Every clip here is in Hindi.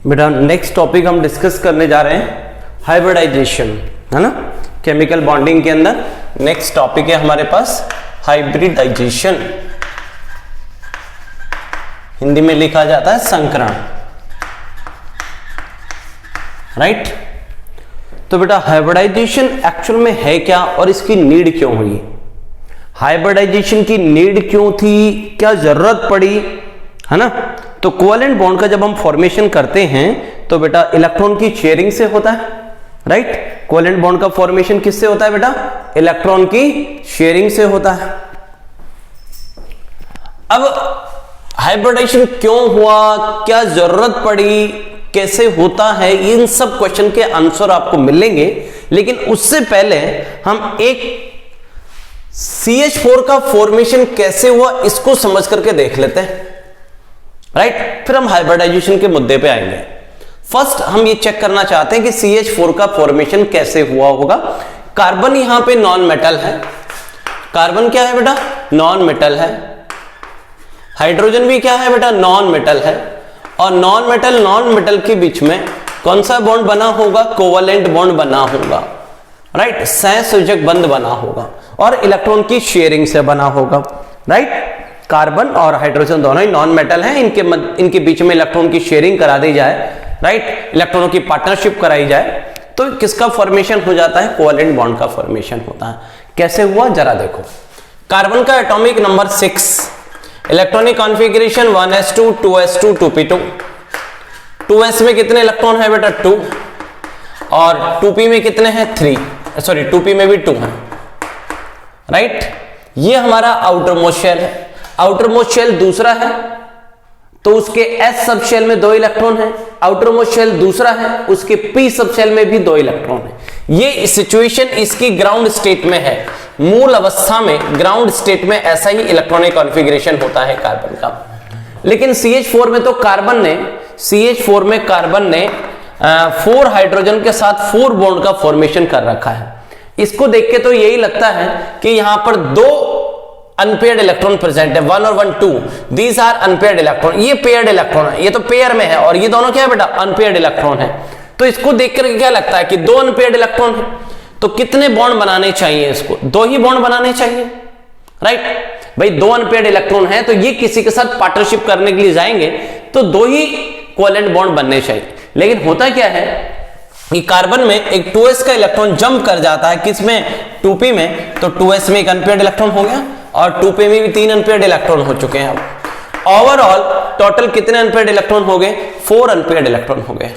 बेटा नेक्स्ट टॉपिक हम डिस्कस करने जा रहे हैं हाइब्रिडाइजेशन, है ना। केमिकल बॉन्डिंग के अंदर नेक्स्ट टॉपिक है हमारे पास हाइब्रिडाइजेशन, हिंदी में लिखा जाता है संकरण, राइट। तो बेटा हाइब्रिडाइजेशन एक्चुअल में है क्या और इसकी नीड क्यों हुई, हाइब्रिडाइजेशन की नीड क्यों थी, क्या जरूरत पड़ी, है ना। तो कोवेलेंट बॉन्ड का जब हम फॉर्मेशन करते हैं तो बेटा इलेक्ट्रॉन की शेयरिंग से होता है, राइट। कोवेलेंट बॉन्ड का फॉर्मेशन किससे होता है बेटा, इलेक्ट्रॉन की शेयरिंग से होता है। अब हाइब्रिडाइजेशन क्यों हुआ, क्या जरूरत पड़ी, कैसे होता है, इन सब क्वेश्चन के आंसर आपको मिलेंगे। लेकिन उससे पहले हम एक CH4 का फॉर्मेशन कैसे हुआ इसको समझ करके देख लेते हैं, राइट। फिर हम हाइब्रिडाइजेशन के मुद्दे पे आएंगे। फर्स्ट हम ये चेक करना चाहते हैं कि CH4 का फॉर्मेशन कैसे हुआ होगा। कार्बन यहां पे नॉन मेटल है, कार्बन क्या है बेटा, नॉन मेटल है। हाइड्रोजन भी क्या है बेटा, नॉन मेटल है। और नॉन मेटल के बीच में कौन सा बॉन्ड बना होगा, कोवेलेंट बॉन्ड बना होगा, राइट। सहसंयोजक बंध बना होगा और इलेक्ट्रॉन की शेयरिंग से बना होगा, राइट। कार्बन और हाइड्रोजन दोनों ही नॉन मेटल हैं, इनके बीच में इलेक्ट्रॉन की शेयरिंग करा दी जाए, राइट, इलेक्ट्रॉनों की पार्टनरशिप कराई जाए तो किसका फॉर्मेशन हो जाता है, कोवेलेंट बॉन्ड का फॉर्मेशन होता है। कैसे हुआ जरा देखो। कार्बन का atomic number 6, electronic configuration 1s2 2s2 2p2। 2s में कितने इलेक्ट्रॉन है बेटा, 2, और 2p में कितने हैं, 3, सॉरी 2p में भी 2 है, राइट। ये हमारा आउटर मोस्ट शेल है। आउटर मोस्ट शेल दूसरा है तो उसके S सब शेल में 2 इलेक्ट्रॉन है। आउटर मोस्ट शेल दूसरा है, उसके P सब शेल में भी 2 इलेक्ट्रॉन है। ये सिचुएशन इसकी ग्राउंड स्टेट में है, मूल अवस्था में ग्राउंड स्टेट में ऐसा ही इलेक्ट्रॉनिक कॉन्फ़िगरेशन होता है कार्बन का। लेकिन CH4 में तो कार्बन ने 4 हाइड्रोजन के साथ 4 बॉन्ड का फॉर्मेशन कर रखा है। इसको देख के तो यही लगता है कि यहां पर 2 अनपेयर्ड इलेक्ट्रॉन प्रेजेंट है, 1 और 1 2, दीज आर अनपेयर्ड इलेक्ट्रॉन। ये पेयर्ड इलेक्ट्रॉन है, ये तो पेयर में है, और ये दोनों क्या है बेटा, अनपेयर्ड इलेक्ट्रॉन है। तो इसको देख कर क्या लगता है कि 2 अनपेयर्ड इलेक्ट्रॉन है, तो कितने बॉन्ड बनाने चाहिए, इसको 2 ही बॉन्ड बनाने चाहिए, राइट। भाई 2 अनपेयर्ड इलेक्ट्रॉन है तो ये किसी के साथ पार्टनरशिप करने के लिए जाएंगे तो 2 ही कोवेलेंट बॉन्ड बनने चाहिए। लेकिन होता क्या है कि कार्बन में एक 2s का इलेक्ट्रॉन जंप कर जाता है, किसमें, 2p में, तो 2s में एक अनपेयर्ड इलेक्ट्रॉन हो गया और 2p में भी 3 अनपेयर्ड इलेक्ट्रॉन हो चुके हैं। अब ओवरऑल टोटल कितने अनपेयर्ड इलेक्ट्रॉन हो गए, 4 अनपेयर्ड इलेक्ट्रॉन हो गए।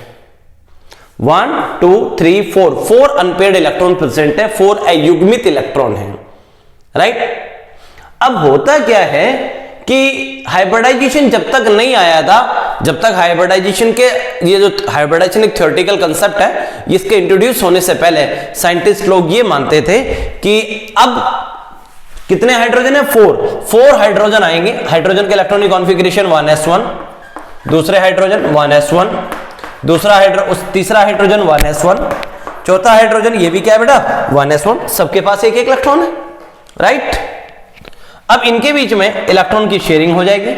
1 2 3 4 अनपेयर्ड इलेक्ट्रॉन प्रेजेंट है, 4 अयुग्मित इलेक्ट्रॉन है, राइट। अब होता क्या है कि हाइब्रिडाइजेशन जब तक नहीं आया था, जब तक हाइब्रिडाइजेशन के, ये जो हाइब्रिडाइजेशन एक थ्योरेटिकल कंसेप्ट है, इसके इंट्रोड्यूस होने से पहले साइंटिस्ट लोग ये मानते थे कि अब कितने हाइड्रोजन है, 4 हाइड्रोजन आएंगे। हाइड्रोजन के इलेक्ट्रॉनिक कॉन्फ़िगरेशन 1s1, दूसरे हाइड्रोजन 1s1, तीसरा हाइड्रोजन 1s1, चौथा हाइड्रोजन ये भी क्या है बेटा, 1s1, सबके पास एक इलेक्ट्रॉन है, राइट। अब इनके बीच में इलेक्ट्रॉन की शेयरिंग हो जाएगी।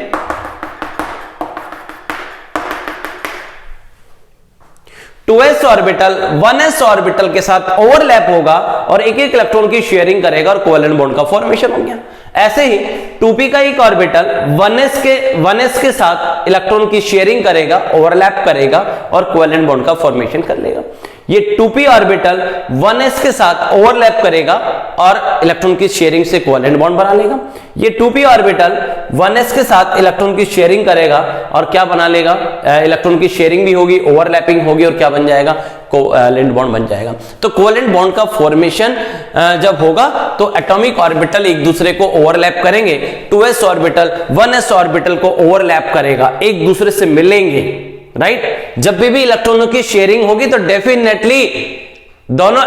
2s ऑर्बिटल 1s ऑर्बिटल के साथ ओवरलैप होगा और एक इलेक्ट्रॉन की शेयरिंग करेगा और कोवेलेंट बॉन्ड का फॉर्मेशन हो गया। ऐसे ही 2p का एक ऑर्बिटल 1s के साथ इलेक्ट्रॉन की शेयरिंग करेगा, ओवरलैप करेगा और कोवेलेंट बॉन्ड का फॉर्मेशन कर लेगा। ये 2p ऑर्बिटल 1s के साथ ओवरलैप करेगा और इलेक्ट्रॉन की शेयरिंग से कोवेलेंट बॉन्ड बना लेगा। ये 2p ऑर्बिटल 1s के साथ इलेक्ट्रॉन की शेयरिंग करेगा और क्या बना लेगा, इलेक्ट्रॉन की शेयरिंग भी होगी, ओवरलैपिंग होगी और क्या बन जाएगा, कोवेलेंट बॉन्ड बन जाएगा। तो कोवेलेंट बॉन्ड का फॉर्मेशन जब होगा तो एटॉमिक ऑर्बिटल एक दूसरे को ओवरलैप करेंगे। 2s ऑर्बिटल 1s ऑर्बिटल को ओवरलैप करेगा, एक दूसरे से मिलेंगे, राइट। जब भी इलेक्ट्रॉनों की शेयरिंग होगी तो डेफिनेटली दोनों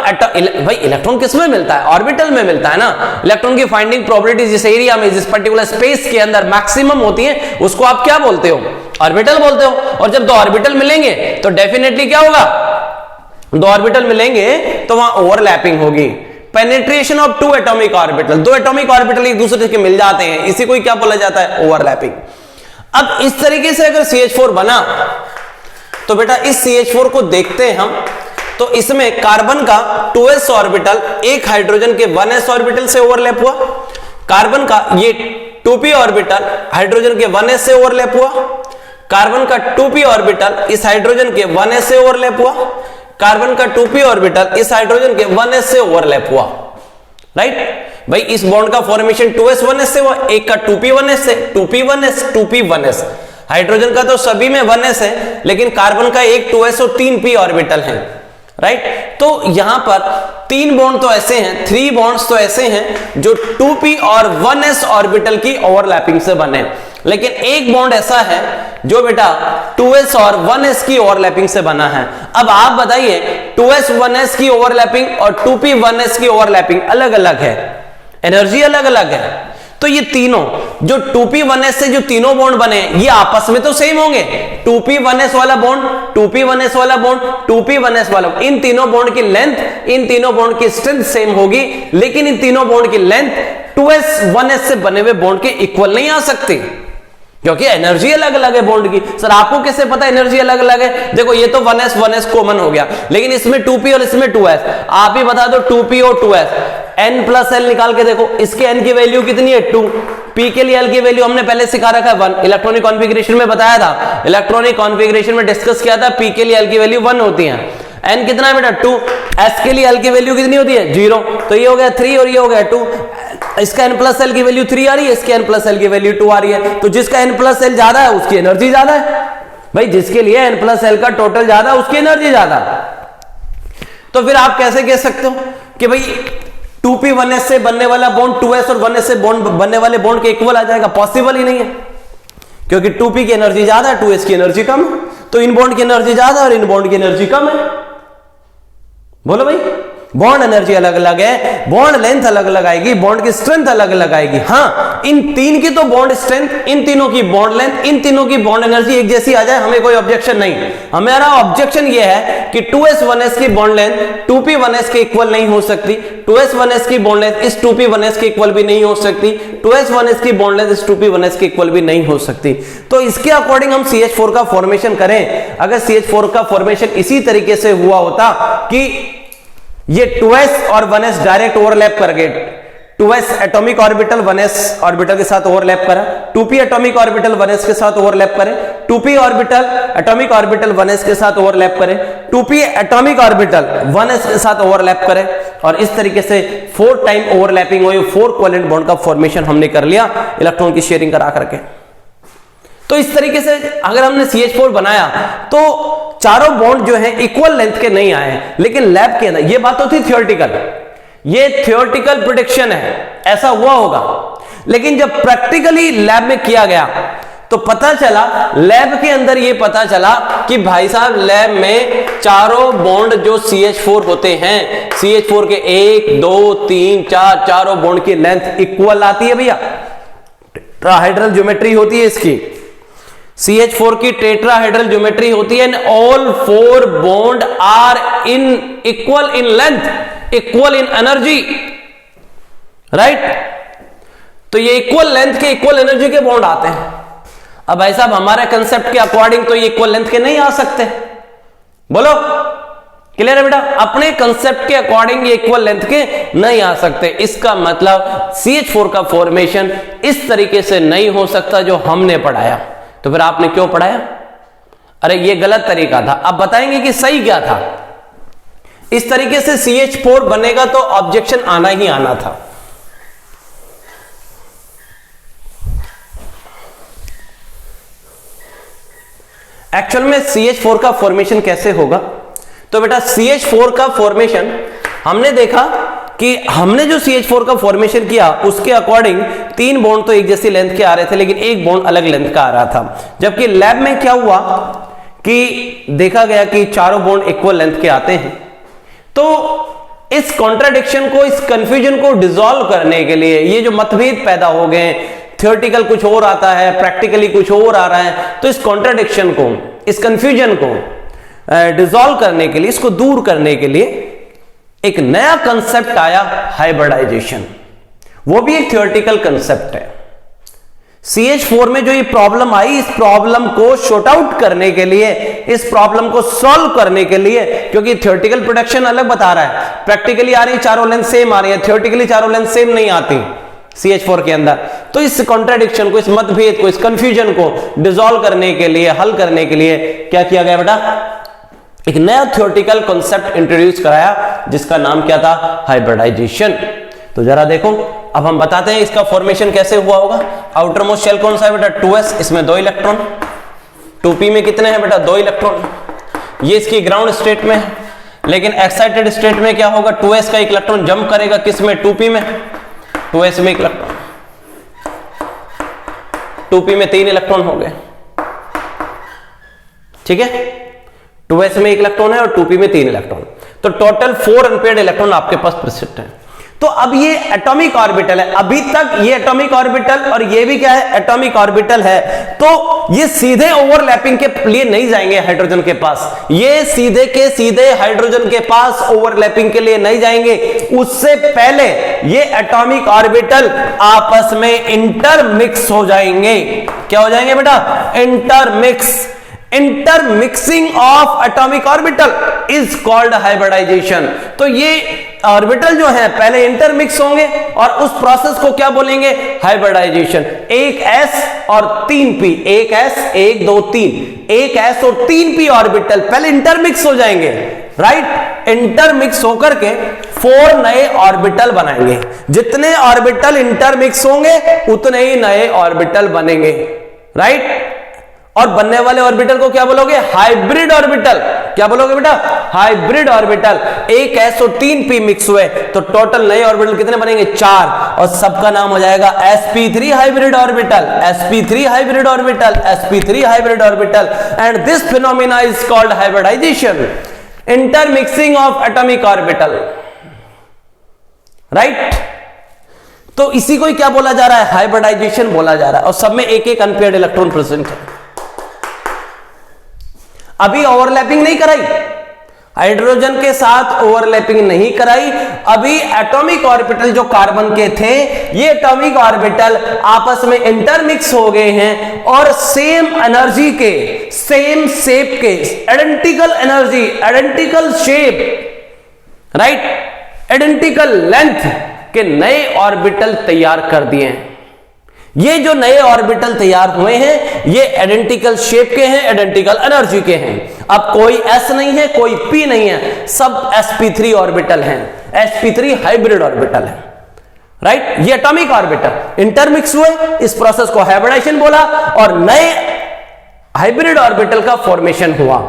भाई इलेक्ट्रॉन किस में मिलता है, ऑर्बिटल में मिलता है ना। इलेक्ट्रॉन की फाइंडिंग प्रोबेबिलिटी जिस एरिया में, जिस पर्टिकुलर स्पेस के अंदर मैक्सिमम होती है उसको आप क्या बोलते हो, ऑर्बिटल बोलते हो। और जब 2 ऑर्बिटल मिलेंगे तो डेफिनेटली क्या होगा, 2 ऑर्बिटल मिलेंगे तो वहां ओवरलैपिंग होगी। Penetration of 2 atomic orbital, 2 atomic orbital एक दूसरे के मिल जाते हैं, इसी को क्या बोला जाता है, ओवरलैपिंग। अब इस तरीके से अगर CH4 बना तो बेटा इस CH4 को देखते हैं हम, तो इसमें कार्बन का 2s ऑर्बिटल एक हाइड्रोजन के 1s ऑर्बिटल से ओवरलैप हुआ, कार्बन का ये 2p ऑर्बिटल हाइड्रोजन के 1s से ओवरलैप हुआ, कार्बन का 2p ऑर्बिटल इस हाइड्रोजन के 1s से ओवरलैप हुआ, कार्बन का 2p ऑर्बिटल इस हाइड्रोजन के 1s से ओवरलैप हुआ। राइट भाई, इस बॉन्ड का फॉर्मेशन 2s 1s से हुआ, एक का 2p 1s से, 2p 1s 2p 1s। Hydrogen का तो सभी में 1s है, लेकिन कार्बन का एक 2s और 3p ऑर्बिटल है। राइट, तो यहां पर 3 बॉन्ड तो ऐसे हैं, 3 बॉन्ड्स तो ऐसे हैं जो 2p और 1s ऑर्बिटल की ओवरलैपिंग से बने, लेकिन एक बॉन्ड ऐसा है जो बेटा 2s और 1s की ओवरलैपिंग से बना है। अब आप बताइए 2s 1s की ओवरलैपिंग और 2p 1s की ओवरलैपिंग अलग अलग है, एनर्जी अलग अलग है। तो ये तीनों जो 2p 1s से जो तीनों बॉन्ड बने ये आपस में तो सेम होंगे, 2p 1s वाला बॉन्ड, 2p 1s वाला बॉन्ड, 2p 1s वाला, इन तीनों बॉन्ड की लेंथ, इन तीनों बॉन्ड की स्ट्रेंथ सेम होगी, लेकिन इन तीनों बॉन्ड की लेंथ 2s 1s से बने हुए बॉन्ड के इक्वल नहीं आ सकती, क्योंकि एनर्जी अलग अलग है बॉन्ड की। सर आपको कैसे पता एनर्जी अलग अलग है? देखो ये तो 1s कॉमन हो गया, लेकिन इसमें 2p और इसमें 2s, आप ही बता दो 2p और 2s, n प्लस l निकाल के देखो, इसके n की वैल्यू कितनी है 2, p के लिए l की वैल्यू हमने पहले सिखा रखा है 1, इलेक्ट्रॉनिक कॉन्फ़िगरेशन में बताया था, इलेक्ट्रॉनिक कॉन्फ़िगरेशन में डिस्कस किया था, p के लिए l की वैल्यू 1 होती है, n कितना है बेटा 2, s के लिए l की वैल्यू कितनी होती है 0, तो ये हो गया 3 और ये हो गया 2, इसका n प्लस l की वैल्यू 3 आ रही है, इसके n प्लस l की वैल्यू 2 आ रही है, तो जिसका n प्लस l ज्यादा है उसकी एनर्जी ज्यादा है भाई, जिसके लिए n प्लस l का टोटल ज्यादा है उसकी एनर्जी ज्यादा। तो फिर आप कैसे कह सकते हो कि भाई 2p 1s से बनने वाला बॉन्ड 2s और 1s से बॉन्ड बनने वाले बॉन्ड के इक्वल आ जाएगा? पॉसिबल ही नहीं है, क्योंकि 2p की एनर्जी ज्यादा है, 2s की एनर्जी कम है, तो इन बॉन्ड की एनर्जी ज्यादा और इन बॉन्ड की एनर्जी कम है। बोलो भाई, बॉन्ड एनर्जी अलग अलग है, बॉन्ड लेंथ अलग अलग आएगी, बॉन्ड की स्ट्रेंथ अलग अलग आएगी। हाँ, इन तीन की तो बॉन्ड स्ट्रेंथ, इन तीनों की बॉन्ड लेंथ, इन तीनों की बॉन्ड एनर्जी एक जैसी आ जाए, हमें कोई ऑब्जेक्शन नहीं। हमारा ऑब्जेक्शन ये है कि 2s 1s की बॉन्ड लेंथ 2p 1s के इक्वल नहीं हो सकती, 2s 1s की बॉन्ड लेंथ इस 2p 1s के इक्वल भी नहीं हो सकती, 2s 1s की बॉन्ड लेंथ इस 2p 1s के इक्वल भी नहीं हो सकती। तो इसके अकॉर्डिंग हम CH4 का फॉर्मेशन करें, अगर CH4 का फॉर्मेशन इसी तरीके से हुआ होता कि ये 2s और 1s डायरेक्ट ओवरलैप कर गए, 2s atomic orbital 1s orbital के साथ ओवरलैप करा, 2p एटॉमिक ऑर्बिटल 1s के साथ ओवरलैप करे, 2p orbital atomic orbital 1s के साथ ओवरलैप करे, 2p एटॉमिक ऑर्बिटल 1s के साथ ओवरलैप करे, और इस तरीके से 4 टाइम ओवरलैपिंग हुई, 4 कोवेलेंट बॉन्ड का फॉर्मेशन हमने कर लिया इलेक्ट्रॉन की शेयरिंग करा करके। तो इस तरीके से अगर हमने CH4 बनाया तो चारों बॉन्ड जो है इक्वल लेंथ के नहीं आए, लेकिन लैब के अंदर ये बात तो थी थियोरेटिकल, ये थियोरेटिकल प्रेडिक्शन है, ऐसा हुआ होगा, लेकिन जब प्रैक्टिकली लैब में किया गया तो पता चला, लैब के अंदर ये पता चला कि भाई साहब लैब में चारों बॉन्ड जो CH4 होते हैं, CH4 के 1 2 3 4 चारों बॉन्ड की लेंथ इक्वल आती है भैया, टेट्राहेड्रल ज्योमेट्री होती है इसकी, CH4 की टेट्राहेड्रल ज्योमेट्री होती है, and all 4 bond are in equal in length, equal in energy, right. तो ये इक्वल लेंथ के इक्वल एनर्जी के बॉन्ड आते हैं। अब भाई साहब हमारे कंसेप्ट के अकॉर्डिंग तो ये इक्वल लेंथ के नहीं आ सकते, बोलो क्लियर है बेटा? अपने कंसेप्ट के अकॉर्डिंग ये इक्वल लेंथ के नहीं आ सकते, इसका मतलब CH4 का फॉर्मेशन इस तरीके से नहीं हो सकता जो हमने पढ़ाया। तो फिर आपने क्यों पढ़ाया? अरे ये गलत तरीका था। अब बताएंगे कि सही क्या था। इस तरीके से CH4 बनेगा तो ऑब्जेक्शन आना ही आना था। एक्चुअल में CH4 का फॉर्मेशन कैसे होगा? तो बेटा CH4 का फॉर्मेशन हमने देखा कि हमने जो CH4 का फॉर्मेशन किया उसके अकॉर्डिंग 3 बॉन्ड तो एक जैसी लेंथ के आ रहे थे, लेकिन एक बॉन्ड अलग लेंथ का आ रहा था। जबकि लैब में क्या हुआ कि देखा गया कि चारों बॉन्ड इक्वल लेंथ के आते हैं। तो इस कॉन्ट्राडिक्शन को, इस कंफ्यूजन को डिसॉल्व करने के लिए, ये जो मतभेद पैदा हो गए, थियोरेटिकल कुछ और आता है, प्रैक्टिकली कुछ और आ रहा है, तो इस कॉन्ट्राडिक्शन को, इस कंफ्यूजन को डिसॉल्व करने के लिए, इसको दूर करने के लिए एक नया कंसेप्ट आया, हाइब्रिडाइजेशन। वो भी एक थियोरेटिकल कंसेप्ट है। CH4 में जो ये प्रॉब्लम आई, इस प्रॉब्लम को शॉर्ट आउट करने के लिए, इस प्रॉब्लम को सॉल्व करने के लिए, क्योंकि थ्योरेटिकल प्रोडक्शन अलग बता रहा है, प्रैक्टिकली आ रही है चारों लेंथ सेम आ रही है, थ्योरेटिकली चारों लेंथ सेम नहीं आती CH4 के अंदर। तो इस कॉन्ट्राडिक्शन को, इस मतभेद को, इस कंफ्यूजन को डिसॉल्व करने के लिए, हल करने के लिए क्या किया गया बेटा, एक नया थ्योरेटिकल कॉन्सेप्ट इंट्रोड्यूस कराया जिसका नाम क्या था, हाइब्रिडाइजेशन। तो जरा देखो, अब हम बताते हैं इसका फॉर्मेशन कैसे हुआ होगा। आउटर मोस्ट शेल कौन सा है बेटा, 2s, इसमें 2 इलेक्ट्रॉन। 2p में कितने हैं बेटा, 2 इलेक्ट्रॉन। ये इसकी ग्राउंड स्टेट में है, लेकिन एक्साइटेड स्टेट में क्या होगा, 2s का एक इलेक्ट्रॉन जंप करेगा किस में, 2p में। 2s में एक इलेक्ट्रॉन, 2p में 3 इलेक्ट्रॉन हो गए, ठीक है। 2s में एक इलेक्ट्रॉन है और 2p में 3 इलेक्ट्रॉन, तो टोटल 4 अनपेयर्ड इलेक्ट्रॉन आपके पास प्रेजेंट है। तो अब ये एटॉमिक ऑर्बिटल है, अभी तक ये एटॉमिक ऑर्बिटल और ये भी क्या है, एटॉमिक ऑर्बिटल है। तो ये सीधे ओवरलैपिंग के लिए नहीं जाएंगे हाइड्रोजन के पास, ये सीधे के सीधे हाइड्रोजन के पास ओवरलैपिंग के लिए नहीं जाएंगे। उससे पहले ये एटॉमिक ऑर्बिटल आपस में इंटरमिक्स हो जाएंगे। क्या हो जाएंगे बेटा, intermix. Intermixing of atomic orbital is called hybridisation. तो ये ऑर्बिटल जो है पहले इंटरमिक्स होंगे और उस प्रोसेस को क्या बोलेंगे, हाइब्रिडाइजेशन। एक s और 3p, एक s 1 2 3, एक s और 3p ऑर्बिटल पहले इंटरमिक्स हो जाएंगे, राइट। इंटरमिक्स होकर के 4 नए ऑर्बिटल बनाएंगे। जितने ऑर्बिटल इंटरमिक्स होंगे उतने ही नए ऑर्बिटल बनेंगे, राइट। और बनने वाले ऑर्बिटल को क्या बोलोगे, हाइब्रिड ऑर्बिटल। क्या बोलोगे बेटा, हाइब्रिड ऑर्बिटल। एक s और 3p मिक्स हुए तो टोटल नए ऑर्बिटल कितने बनेंगे, 4, और सबका नाम हो जाएगा sp3 hybrid orbital, sp3 hybrid orbital, sp3 hybrid orbital. And this phenomena is called hybridisation, intermixing of atomic orbital, right. तो इसी को ही क्या बोला जा रहा है, हाइब्रिडाइजेशन बोला जा रहा है। और सब में एक एक अनपेयर्ड इलेक्ट्रॉन प्रेजेंट है। अभी ओवरलैपिंग नहीं कराई, हाइड्रोजन के साथ ओवरलैपिंग नहीं कराई। अभी एटॉमिक ऑर्बिटल जो कार्बन के थे, ये एटॉमिक ऑर्बिटल आपस में इंटरमिक्स हो गए हैं और सेम एनर्जी के, सेम शेप के, identical energy, identical shape, right, identical length के नए ऑर्बिटल तैयार कर दिए हैं। ये जो नए ऑर्बिटल तैयार हुए हैं ये आइडेंटिकल शेप के हैं, आइडेंटिकल एनर्जी के हैं। अब कोई s नहीं है, कोई p नहीं है, सब sp3 ऑर्बिटल हैं, sp3 हाइब्रिड ऑर्बिटल है, राइट। ये एटॉमिक ऑर्बिटल इंटरमिक्स हुए, इस प्रोसेस को हाइब्रिडाइजेशन बोला और नए हाइब्रिड ऑर्बिटल का फॉर्मेशन हुआ,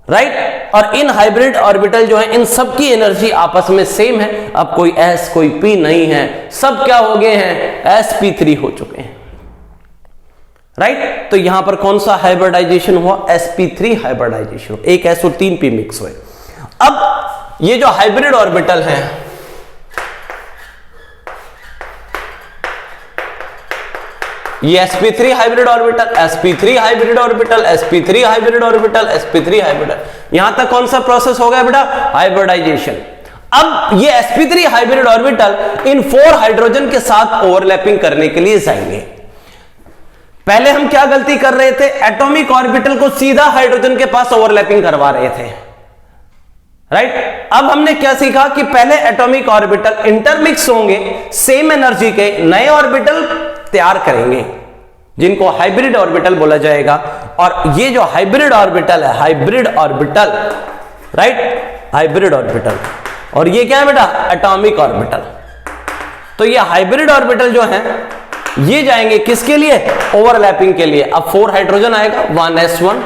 राइट। और इन हाइब्रिड ऑर्बिटल जो है, इन सब की एनर्जी आपस में सेम है। अब कोई s कोई p नहीं है, सब क्या हो गए हैं, sp3 हो चुके हैं, राइट। तो यहां पर कौन सा हाइब्रिडाइजेशन हुआ, sp3 हाइब्रिडाइजेशन, एक s और 3p मिक्स हुए। अब ये जो हाइब्रिड ऑर्बिटल है, ये sp3 hybrid orbital, sp3 hybrid orbital, sp3 hybrid orbital, sp3 hybrid, यहां तक कौन सा प्रोसेस हो गया बेटा, हाइब्रिडाइजेशन। अब ये sp3 हाइब्रिड ऑर्बिटल इन 4 हाइड्रोजन के साथ ओवरलैपिंग करने के लिए जाएंगे। पहले हम क्या गलती कर रहे थे, एटॉमिक ऑर्बिटल को सीधा हाइड्रोजन के पास ओवरलैपिंग करवा रहे थे, राइट। अब हमने क्या सीखा कि पहले एटॉमिक ऑर्बिटल इंटरमिक्स होंगे, सेम एनर्जी के नए ऑर्बिटल तैयार करेंगे जिनको हाइब्रिड ऑर्बिटल बोला जाएगा। और ये जो हाइब्रिड ऑर्बिटल है, hybrid orbital, right, hybrid orbital, और ये क्या है बेटा, एटॉमिक ऑर्बिटल। तो ये हाइब्रिड ऑर्बिटल जो है ये जाएंगे किसके लिए, ओवरलैपिंग के लिए। अब 4 हाइड्रोजन आएगा, 1s1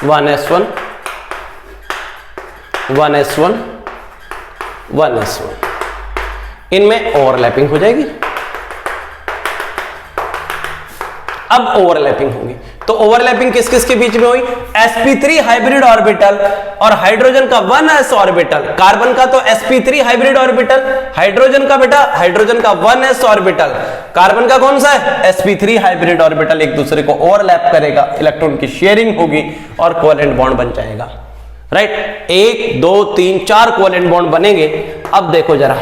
1s1 1s1 1s1, इनमें ओवरलैपिंग हो जाएगी। अब ओवरलैपिंग होगी, तो ओवरलैपिंग किस किस के बीच में हुई, sp3 हाइब्रिड ऑर्बिटल और हाइड्रोजन का 1s ऑर्बिटल। कार्बन का तो sp3 हाइब्रिड ऑर्बिटल, हाइड्रोजन का बेटा, हाइड्रोजन का 1s ऑर्बिटल, कार्बन का कौन सा है, sp3 हाइब्रिड ऑर्बिटल एक दूसरे को ओवरलैप करेगा, इलेक्ट्रॉन की शेयरिंग होगी और कोवेलेंट बॉन्ड बन जाएगा, राइट। 1 2 3 4 कोवेलेंट बॉन्ड बनेंगे। अब देखो जरा,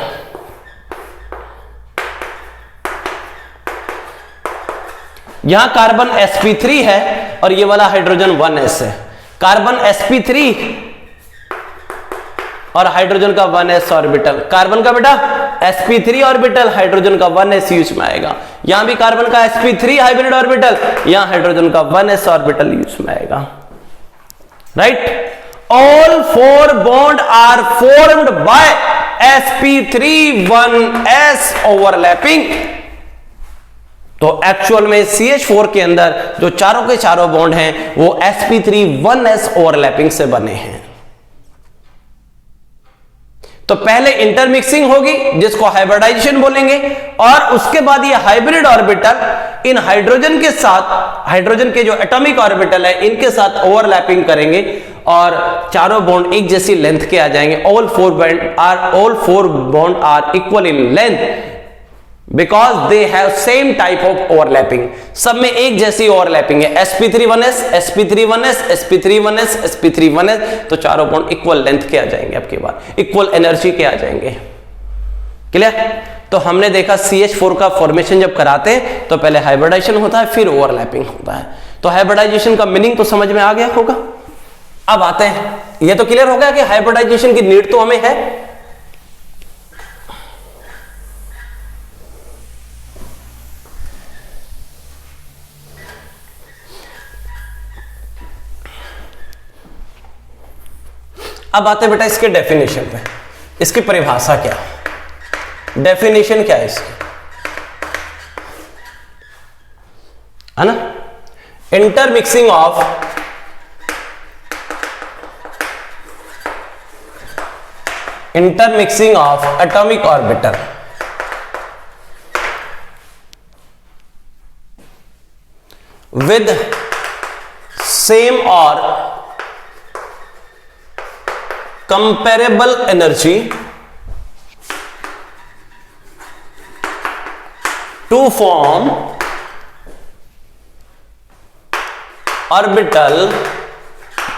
यहां कार्बन sp3 है और ये वाला हाइड्रोजन 1s है। कार्बन sp3 और हाइड्रोजन का 1s ऑर्बिटल, कार्बन का बेटा sp3 ऑर्बिटल, हाइड्रोजन का 1s यूज में आएगा। यहां भी कार्बन का sp3 हाइब्रिड ऑर्बिटल, यहां हाइड्रोजन का 1s ऑर्बिटल यूज में आएगा। Right, all 4 bond are formed by sp3 1s overlapping. तो एक्चुअल में CH4 के अंदर जो चारों के चारों बॉन्ड हैं वो sp3 1s ओवरलैपिंग से बने हैं। तो पहले इंटरमिक्सिंग होगी जिसको हाइब्रिडाइजेशन बोलेंगे, और उसके बाद ये हाइब्रिड ऑर्बिटल इन हाइड्रोजन के साथ, हाइड्रोजन के जो एटॉमिक ऑर्बिटल है इनके साथ ओवरलैपिंग करेंगे और चारों बॉन्ड एक जैसी लेंथ के आ जाएंगे। All four bond are equal in length because they have same type of overlapping. सब में एक जैसी ओवरलैपिंग है, sp3 1s sp3 1s sp3 1s sp3 1s, तो चारों बॉन्ड इक्वल लेंथ के आ जाएंगे, आपके बाद इक्वल एनर्जी के आ जाएंगे। क्लियर? तो हमने देखा CH4 का फॉर्मेशन जब कराते हैं तो पहले हाइब्रिडाइजेशन होता है फिर ओवरलैपिंग होता है। तो हाइब्रिडाइजेशन का मीनिंग तो समझ में आ गया होगा। अब आते हैं, यह तो क्लियर हो गया कि हाइब्रिडाइजेशन की नीड तो हमें है। अब आते बेटा इसके डेफिनेशन पे, इसकी परिभाषा क्या, डेफिनेशन क्या है इसकी, है ना? Intermixing of atomic orbital with same और comparable energy to form orbital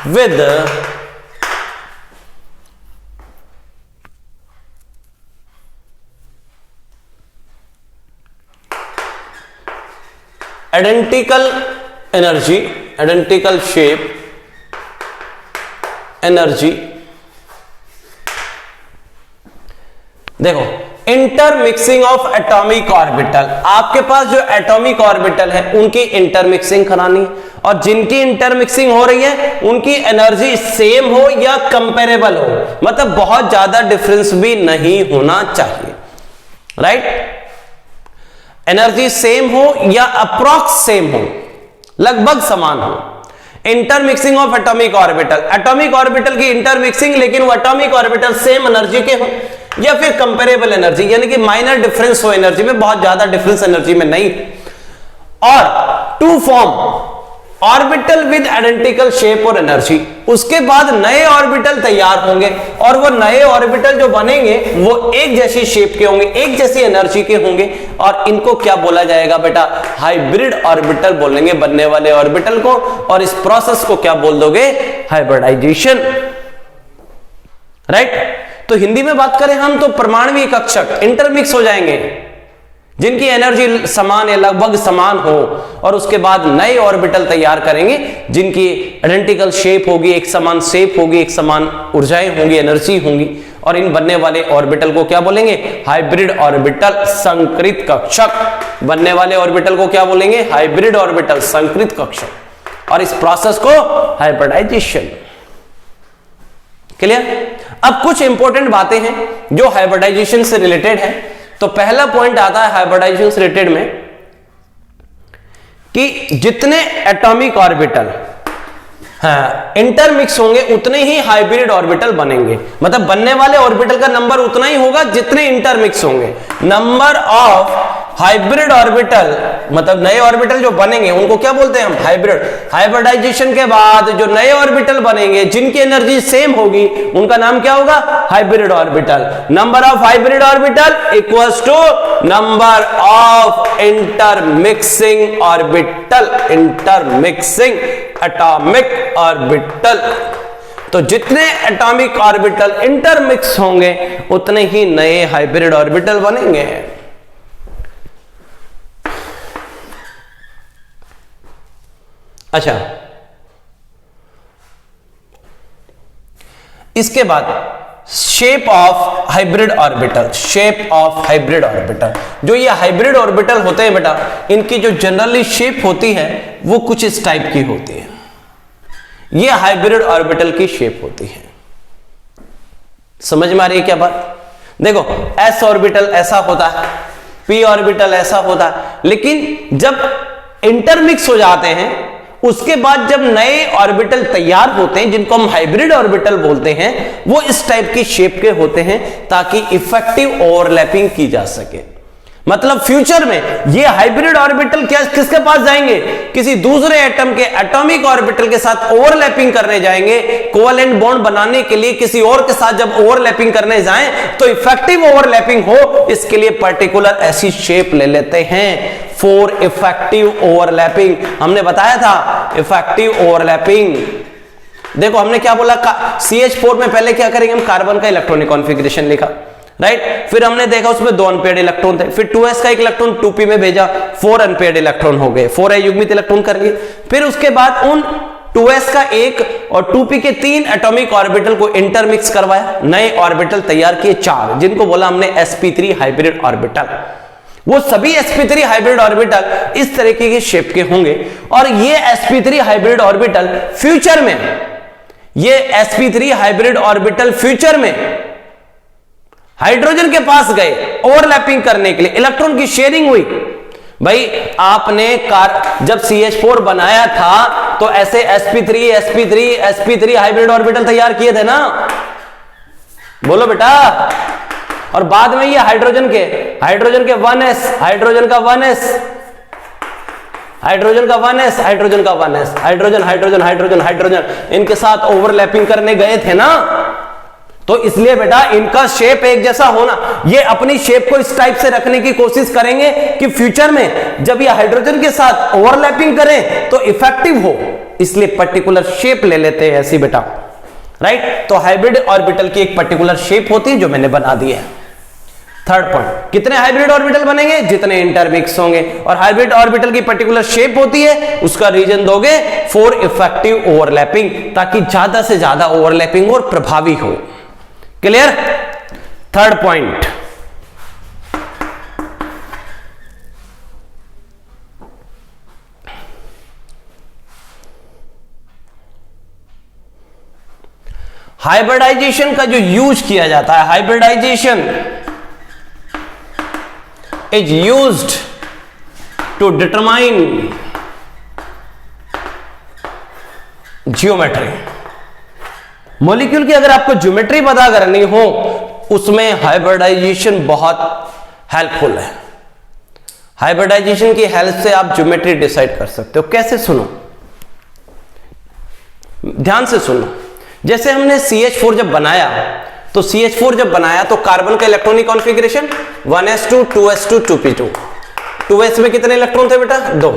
with identical energy, identical shape, energy। देखो, इंटरमिक्सिंग ऑफ एटॉमिक ऑर्बिटल, आपके पास जो एटॉमिक ऑर्बिटल है उनकी इंटरमिक्सिंग करानी, और जिनकी इंटरमिक्सिंग हो रही है उनकी एनर्जी सेम हो या कंपेरेबल हो, मतलब बहुत ज्यादा डिफरेंस भी नहीं होना चाहिए। राइट, एनर्जी सेम हो या अप्रॉक्स सेम हो, लगभग समान हो। Intermixing of atomic orbital, atomic orbital की इंटरमिक्सिंग, लेकिन वो एटॉमिक ऑर्बिटल सेम एनर्जी के हो या फिर कंपेरेबल एनर्जी, यानी कि माइनर डिफरेंस हो एनर्जी में, बहुत ज्यादा डिफरेंस एनर्जी में नहीं, और to form orbital with identical shape और एनर्जी। उसके बाद नए ऑर्बिटल तैयार होंगे और वो नए ऑर्बिटल जो बनेंगे वो एक जैसी शेप के होंगे, एक जैसी एनर्जी के होंगे, और इनको क्या बोला जाएगा बेटा, हाइब्रिड ऑर्बिटल बोलेंगे बनने वाले ऑर्बिटल को, और इस प्रोसेस को क्या बोल दोगे, हाइब्रिडाइजेशन। राइट, तो हिंदी में बात करें हम तो परमाणु कक्षक इंटरमिक्स हो जाएंगे जिनकी एनर्जी समान या लगभग समान हो, और उसके बाद नए ऑर्बिटल तैयार करेंगे जिनकी आइडेंटिकल शेप होगी, एक समान शेप होगी, एक समान ऊर्जाएं होंगी, एनर्जी होंगी, और इन बनने वाले ऑर्बिटल को क्या बोलेंगे, हाइब्रिड ऑर्बिटल संकृत कक्षक। बनने वाले ऑर्बिटल को क्या बोलेंगे, हाइब्रिड ऑर्बिटल संकृत कक्षक, और इस प्रोसेस को हाइब्रिडाइजेशन। क्लियर? अब कुछ इंपॉर्टेंट बातें हैं जो हाइब्रिडाइजेशन से रिलेटेड है। तो पहला पॉइंट आता है हाइब्रिडाइजेशन से रिलेटेड में कि जितने एटॉमिक ऑर्बिटल इंटरमिक्स होंगे उतने ही हाइब्रिड ऑर्बिटल बनेंगे, मतलब बनने वाले ऑर्बिटल का नंबर उतना ही होगा जितने इंटरमिक्स होंगे। नंबर ऑफ हाइब्रिड ऑर्बिटल, मतलब नए ऑर्बिटल जो बनेंगे उनको क्या बोलते हैं हम, हाइब्रिड। हाइब्रिडाइजेशन के बाद जो नए ऑर्बिटल बनेंगे जिनकी एनर्जी सेम होगी उनका नाम क्या होगा, hybrid orbital. Number of hybrid orbital equals to number of intermixing orbital, intermixing atomic orbital. तो जितने एटॉमिक ऑर्बिटल इंटरमिक्स होंगे उतने ही नए हाइब्रिड ऑर्बिटल बनेंगे। अच्छा, इसके बाद shape of hybrid orbital. Shape of hybrid orbital, जो ये हाइब्रिड ऑर्बिटल होते हैं बेटा, इनकी जो जनरली शेप होती है वो कुछ इस टाइप की होती है। ये हाइब्रिड ऑर्बिटल की शेप होती है। समझ में आ रही है क्या बात? देखो, एस ऑर्बिटल ऐसा होता है, पी ऑर्बिटल ऐसा होता है, लेकिन जब इंटरमिक्स हो जाते हैं उसके बाद जब नए ऑर्बिटल तैयार होते हैं जिनको हम हाइब्रिड ऑर्बिटल बोलते हैं, वो इस टाइप की शेप के होते हैं ताकि इफेक्टिव ओवरलैपिंग की जा सके। मतलब फ्यूचर में ये हाइब्रिड ऑर्बिटल क्या किसके पास जाएंगे? किसी दूसरे एटम के एटॉमिक ऑर्बिटल के साथ ओवरलैपिंग करने जाएंगे। कोवेलेंट बॉन्ड बनाने के लिए किसी और के साथ जब ओवरलैपिंग करने जाएं तो इफेक्टिव ओवरलैपिंग हो, इसके लिए पर्टिकुलर ऐसी शेप ले लेते हैं फॉर इफेक्टिव ओवरलैपिंग। हमने बताया था इफेक्टिव ओवरलैपिंग। देखो हमने क्या बोला, CH4 में पहले क्या करेंगे हम, कार्बन का इलेक्ट्रॉनिक कॉन्फ़िगरेशन लिखा, राइट। फिर हमने देखा उसमें 2 अनपेयर्ड इलेक्ट्रॉन थे, फिर 2s का एक इलेक्ट्रॉन 2p में भेजा, 4 अनपेयर्ड इलेक्ट्रॉन हो गए, 4 युग्मित इलेक्ट्रॉन कर लिए। फिर उसके बाद उन 2s का एक और 2p के 3 एटॉमिक ऑर्बिटल को इंटरमिक्स करवाया, नए ऑर्बिटल तैयार किए 4, जिनको बोला हमने sp3 हाइब्रिड ऑर्बिटल। वो सभी sp3 हाइब्रिड ऑर्बिटल इस तरीके के शेप के होंगे और ये sp3 हाइब्रिड ऑर्बिटल फ्यूचर में, ये sp3 हाइब्रिड ऑर्बिटल फ्यूचर में हाइड्रोजन के पास गए ओवरलैपिंग करने के लिए, इलेक्ट्रॉन की शेयरिंग हुई। भाई आपने जब CH4 बनाया था तो ऐसे sp3 हाइब्रिड ऑर्बिटल तैयार किए थे ना, बोलो बेटा। और बाद में ये हाइड्रोजन के 1s, हाइड्रोजन का 1s, हाइड्रोजन का 1s, हाइड्रोजन का 1s, हाइड्रोजन इनके साथ ओवरलैपिंग करने गए थे ना। तो इसलिए बेटा इनका शेप एक जैसा होना, ये अपनी शेप को इस टाइप से रखने की कोशिश करेंगे कि फ्यूचर में जब ये हाइड्रोजन के साथ ओवरलैपिंग करें तो इफेक्टिव हो, इसलिए पर्टिकुलर शेप ले लेते हैं ऐसी बेटा, राइट। तो हाइब्रिड ऑर्बिटल की एक पर्टिकुलर शेप होती है जो मैंने बना दी है। थर्ड पॉइंट, कितने हाइब्रिड ऑर्बिटल बनेंगे? जितने इंटरमिक्स होंगे। और हाइब्रिड ऑर्बिटल की पर्टिकुलर शेप होती है, उसका रीजन दोगे फॉर इफेक्टिव ओवरलैपिंग, ताकि ज्यादा से ज्यादा ओवरलैपिंग और प्रभावी हो। क्लियर? थर्ड पॉइंट, हाइब्रिडाइजेशन का जो यूज किया जाता है, hybridisation is used to determine geometry. Molecule की अगर आपको ज्योमेट्री पता करनी हो, उसमें हाइब्रिडाइजेशन बहुत हेल्पफुल है। हाइब्रिडाइजेशन की हेल्प से आप ज्योमेट्री डिसाइड कर सकते हो। कैसे? सुनो, ध्यान से सुनो। जैसे हमने CH4 जब बनाया, तो CH4 जब बनाया तो कार्बन का electronic configuration 1s2 2s2 2p2। 2s में कितने इलेक्ट्रॉन थे बेटा? 2।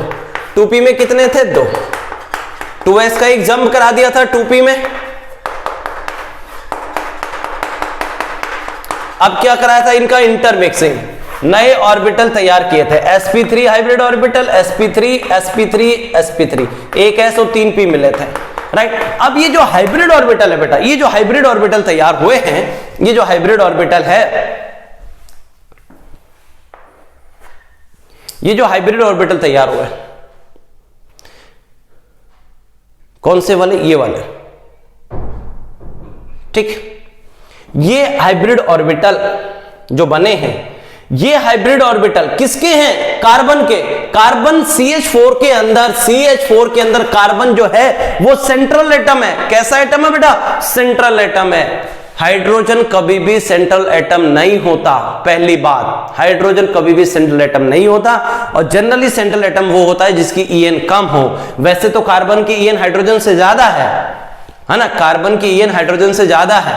2p में कितने थे? 2। 2s का एक जंप करा दिया था 2p में। अब क्या कराया था? इनका इंटरमिक्सिंग, नए ऑर्बिटल तैयार किए थे। sp3 हाइब्रिड ऑर्बिटल, sp3 एक s और 3 p मिले थे, राइट। अब ये जो हाइब्रिड ऑर्बिटल है बेटा, ये जो हाइब्रिड ऑर्बिटल तैयार हुए हैं, ये जो हाइब्रिड ऑर्बिटल है, ये जो हाइब्रिड ऑर्बिटल तैयार हुए, कौन से वाले? ये वाले, ठीक। ये हाइब्रिड ऑर्बिटल जो बने हैं, ये हाइब्रिड ऑर्बिटल किसके हैं? कार्बन के। कार्बन CH4 के अंदर कार्बन जो है वो सेंट्रल एटम है। कैसा एटम है बेटा? सेंट्रल एटम है। हाइड्रोजन कभी भी सेंट्रल एटम नहीं होता। पहली बात, हाइड्रोजन कभी भी सेंट्रल एटम नहीं होता, और जनरली सेंट्रल एटम वो होता है जिसकी EN कम हो। वैसे तो कार्बन की EN हाइड्रोजन से ज्यादा है ना, कार्बन की EN हाइड्रोजन से ज्यादा है,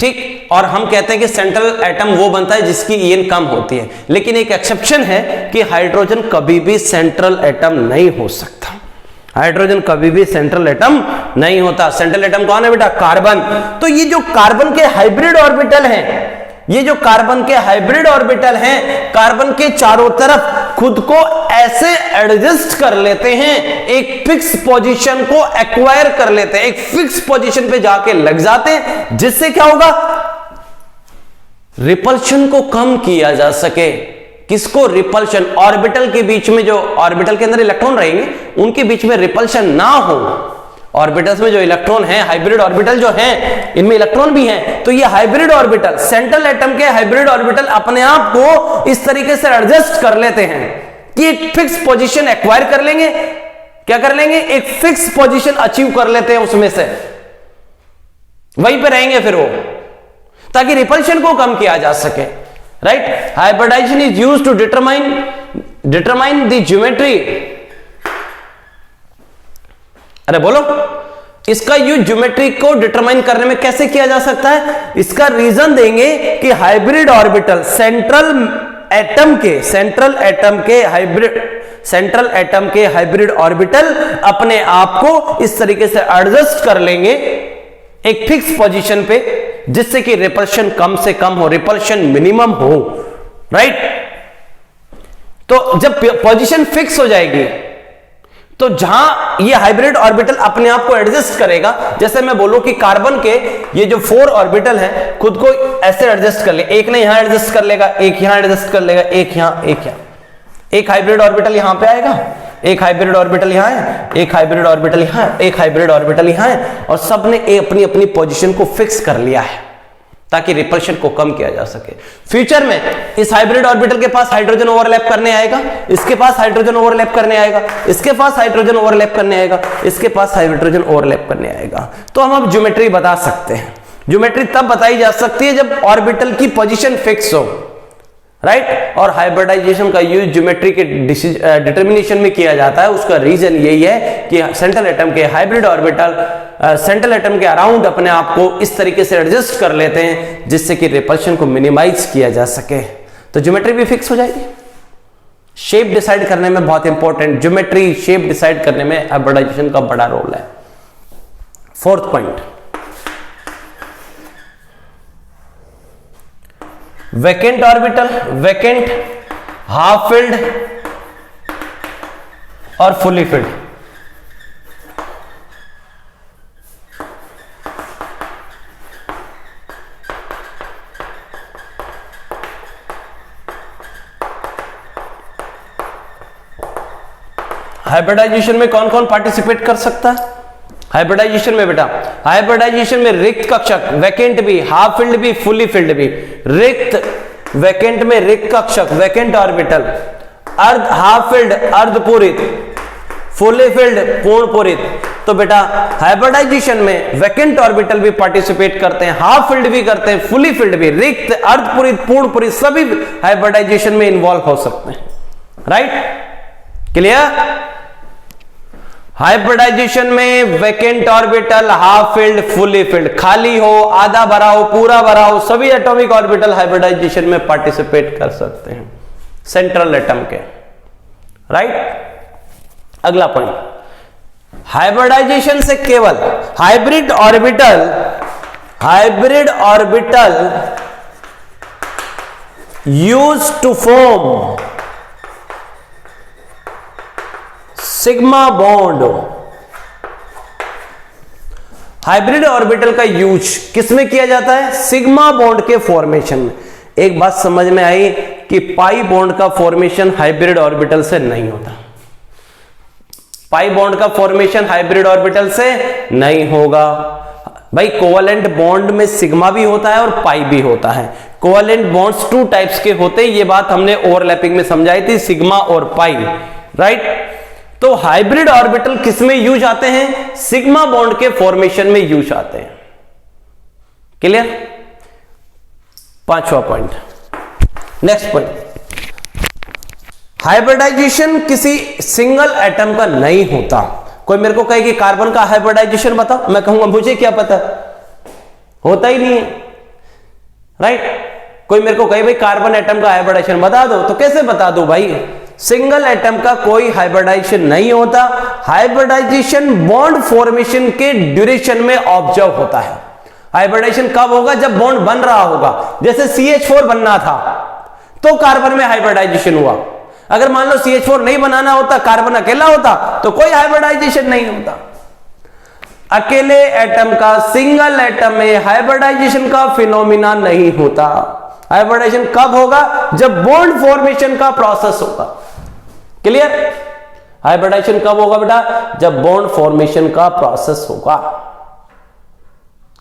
ठीक। और हम कहते हैं कि सेंट्रल एटम वो बनता है जिसकी EN कम होती है, लेकिन एक एक्सेप्शन है कि हाइड्रोजन कभी भी सेंट्रल एटम नहीं हो सकता। हाइड्रोजन कभी भी सेंट्रल एटम नहीं होता। सेंट्रल एटम कौन है बेटा? कार्बन। तो ये जो कार्बन के हाइब्रिड ऑर्बिटल हैं, ये जो कार्बन के हाइब्रिड ऑर्बिटल हैं, कार्बन के चारों तरफ खुद को ऐसे एडजस्ट कर लेते हैं, एक फिक्स पोजीशन को एक्वायर कर लेते हैं, एक फिक्स पोजीशन पे जाके लग जाते हैं, जिससे क्या होगा, रिपल्शन को कम किया जा सके। किसको? रिपल्शन। ऑर्बिटल के बीच में, जो ऑर्बिटल के अंदर इलेक्ट्रॉन रहेंगे उनके बीच में रिपल्शन ना हो। ऑर्बिटल्स में जो इलेक्ट्रॉन हैं, हाइब्रिड ऑर्बिटल जो हैं, इनमें इलेक्ट्रॉन भी हैं, तो ये हाइब्रिड ऑर्बिटल, सेंट्रल एटम के हाइब्रिड ऑर्बिटल अपने आप को इस तरीके से एडजस्ट कर लेते हैं कि एक फिक्स पोजीशन एक्वायर कर लेंगे। क्या कर लेंगे? एक फिक्स पोजीशन अचीव कर लेते हैं, उसमें से वहीं पे रहेंगे फिर वो, ताकि रिपल्शन को कम किया जा सके। Right? Hybridisation is used to determine the geometry. अरे बोलो, इसका यूज ज्योमेट्री को डिटरमाइन करने में कैसे किया जा सकता है? इसका रीजन देंगे कि हाइब्रिड ऑर्बिटल सेंट्रल एटम के हाइब्रिड ऑर्बिटल अपने आप को इस तरीके से एडजस्ट कर लेंगे एक फिक्स पोजीशन पे, जिससे कि रिपल्शन कम से कम हो, रिपल्शन मिनिमम हो। राइट? तो जब पोजीशन फिक्स हो जाएगी, तो जहां ये हाइब्रिड ऑर्बिटल अपने आप को एडजस्ट करेगा, जैसे मैं बोलूं कि कार्बन के ये जो 4 ऑर्बिटल हैं खुद को ऐसे एडजस्ट कर ले, एक ने यहां एडजस्ट कर लेगा, एक यहां एडजस्ट कर लेगा, एक यहां, एक यहां, एक हाइब्रिड ऑर्बिटल यहां पे आएगा, एक हाइब्रिड ऑर्बिटल यहां है, एक हाइब्रिड ऑर्बिटल यहां है, एक हाइब्रिड ऑर्बिटल यहां है, और सबने अपनी अपनी पोजीशन को फिक्स कर लिया है ताकि रिपल्शन को कम किया जा सके। फ्यूचर में इस हाइब्रिड ऑर्बिटल के पास हाइड्रोजन ओवरलैप करने आएगा, इसके पास हाइड्रोजन ओवरलैप करने आएगा, इसके पास हाइड्रोजन ओवरलैप करने आएगा, इसके पास हाइड्रोजन ओवरलैप करने आएगा। तो हम अब ज्योमेट्री बता सकते हैं। ज्योमेट्री तब बताई जा सकती है जब ऑर्बिटल की पोजीशन फिक्स हो। राइट? और हाइब्रिडाइजेशन का यूज ज्योमेट्री के डिटर्मिनेशन में किया जाता है। उसका रीजन यही है कि सेंट्रल एटम के हाइब्रिड ऑर्बिटल सेंट्रल एटम के अराउंड अपने आप को इस तरीके से एडजस्ट कर लेते हैं, जिससे कि रिपल्शन को मिनिमाइज किया जा सके। तो ज्योमेट्री भी फिक्स हो जाएगी। शेप डिसाइड करने में बहुत इंपॉर्टेंट, ज्योमेट्री शेप डिसाइड करने में हाइब्रिडाइजेशन का बड़ा रोल है। 4th point, vacant orbital, vacant, half filled और फुली फिल्ड। हाइब्रिडाइजेशन में कौन कौन पार्टिसिपेट कर सकता है? हाइब्रिडाइजेशन में बेटा, हाइब्रिडाइजेशन में रिक्त कक्षक, वैकेंट भी, हाफ फील्ड भी, फुली फील्ड भी। रिक्त, वैकेंट में रिक्त कक्षक, वैकेंट ऑर्बिटल, अर्ध, हाफ फील्ड अर्धपूरित, फुली फील्ड पूर्ण पूरित। तो बेटा हाइब्रिडाइजेशन में वैकेंट ऑर्बिटल भी पार्टिसिपेट करते हैं, हाफ फील्ड भी करते हैं, फुली फील्ड भी, रिक्त, अर्धपूरित, पूर्ण पूरित सभी हाइब्रिडाइजेशन में इन्वॉल्व हो सकते हैं। राइट? क्लियर? हाइब्रिडाइजेशन में vacant orbital, half filled, fully filled, खाली हो, आधा भरा हो, पूरा भरा हो, सभी एटॉमिक ऑर्बिटल हाइब्रिडाइजेशन में पार्टिसिपेट कर सकते हैं सेंट्रल एटम के। राइट? अगला पॉइंट, हाइब्रिडाइजेशन से केवल hybrid orbital use to form sigma bond. Hybrid orbital का यूज किसमें किया जाता है? सिग्मा बॉन्ड के फॉर्मेशन में। एक बात समझ में आई कि पाई बॉन्ड का फॉर्मेशन हाइब्रिड ऑर्बिटल से नहीं होता। पाई बॉन्ड का फॉर्मेशन हाइब्रिड ऑर्बिटल से नहीं होगा भाई। कोवेलेंट बॉन्ड में सिग्मा भी होता है और पाई भी होता है। कोवेलेंट बॉन्ड्स 2 टाइप्स के होते हैं, ये बात हमने ओवरलैपिंग में समझाई थी, सिग्मा और पाई। राइट? तो हाइब्रिड ऑर्बिटल किसमें यूज आते हैं? सिग्मा बॉन्ड के फॉर्मेशन में यूज आते हैं। क्लियर? 5वां पॉइंट, नेक्स्ट पॉइंट, हाइब्रिडाइजेशन किसी सिंगल एटम का नहीं होता। कोई मेरे को कहे कि कार्बन का हाइब्रिडाइजेशन बताओ, मैं कहूंगा मुझे क्या पता, होता ही नहीं है। राइट? कोई मेरे को कहे भाई कार्बन एटम का हाइब्रिडाइजेशन बता दो, तो कैसे बता दो भाई? सिंगल एटम का कोई हाइब्रिडाइजेशन नहीं होता। हाइब्रिडाइजेशन बॉन्ड फॉर्मेशन के ड्यूरेशन में ऑब्जर्व होता है। हाइब्रिडाइजेशन कब होगा? जब बॉन्ड बन रहा होगा। जैसे CH4 बनना था तो कार्बन में हाइब्रिडाइजेशन हुआ। अगर मान लो CH4 नहीं बनाना होता, कार्बन अकेला होता, तो कोई हाइब्रिडाइजेशन नहीं होता। अकेले एटम का, सिंगल एटम में हाइब्रिडाइजेशन का फिनोमिना नहीं होता। हाइब्रिडाइजेशन कब होगा? जब बॉन्ड फॉर्मेशन का प्रोसेस होगा। क्लियर? हाइब्रिडाइजेशन कब होगा बेटा? जब बॉन्ड फॉर्मेशन का प्रोसेस होगा।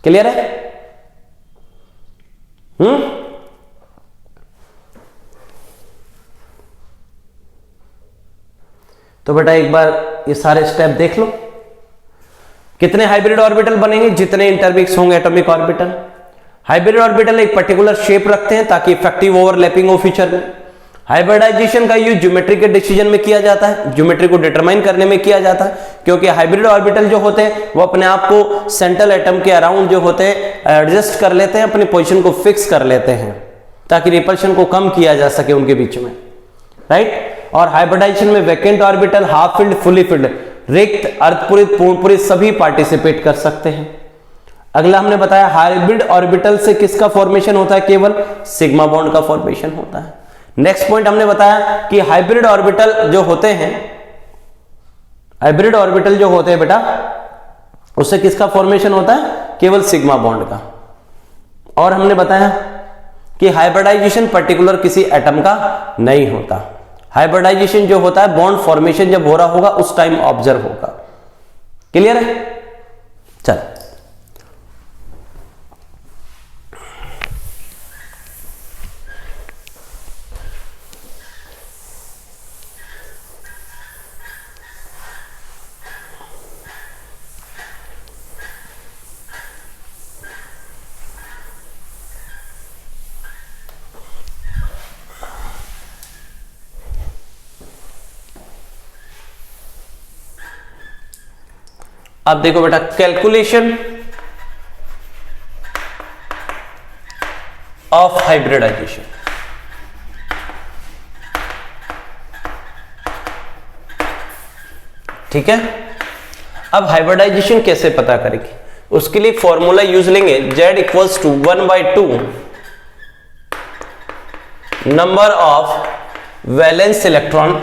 क्लियर है? तो बेटा एक बार ये सारे स्टेप देख लो। कितने हाइब्रिड ऑर्बिटल बनेंगे? जितने इंटरमिक्स होंगे एटॉमिक ऑर्बिटल। हाइब्रिड ऑर्बिटल एक पर्टिकुलर शेप रखते हैं ताकि इफेक्टिव ओवरलैपिंग हो फ्यूचर में। हाइब्रिडाइजेशन का यूज ज्योमेट्री के डिसीजन में किया जाता है, ज्योमेट्री को डिटरमाइन करने में किया जाता है, क्योंकि हाइब्रिड ऑर्बिटल जो होते हैं वो अपने आप को सेंट्रल एटम के अराउंड जो होते हैं एडजस्ट कर लेते हैं, अपनी पोजीशन को फिक्स कर लेते हैं ताकि रिपल्शन को कम किया जा सके उनके बीच में, राइट। और हाइब्रिडाइजेशन में vacant orbital, half filled, fully field, रिक्त, अर्धपूरित, पूर्णपूरित सभी पार्टिसिपेट कर सकते हैं। अगला हमने बताया हाइब्रिड ऑर्बिटल से किसका फॉर्मेशन होता है? केवल सिग्मा बॉन्ड का फॉर्मेशन होता है। नेक्स्ट पॉइंट हमने बताया कि हाइब्रिड ऑर्बिटल जो होते हैं, हाइब्रिड ऑर्बिटल जो होते हैं बेटा, उससे किसका फॉर्मेशन होता है? केवल सिग्मा बॉन्ड का। और हमने बताया कि हाइब्रिडाइजेशन पर्टिकुलर किसी एटम का नहीं होता। हाइब्रिडाइजेशन जो होता है बॉन्ड फॉर्मेशन जब हो रहा होगा उस टाइम ऑब्जर्व होगा। क्लियर है? चल अब देखो बेटा, कैलकुलेशन ऑफ हाइब्रिडाइजेशन। ठीक है, अब हाइब्रिडाइजेशन कैसे पता करेंगे? उसके लिए फॉर्मूला यूज लेंगे, Z equals to 1/2 number of valence electron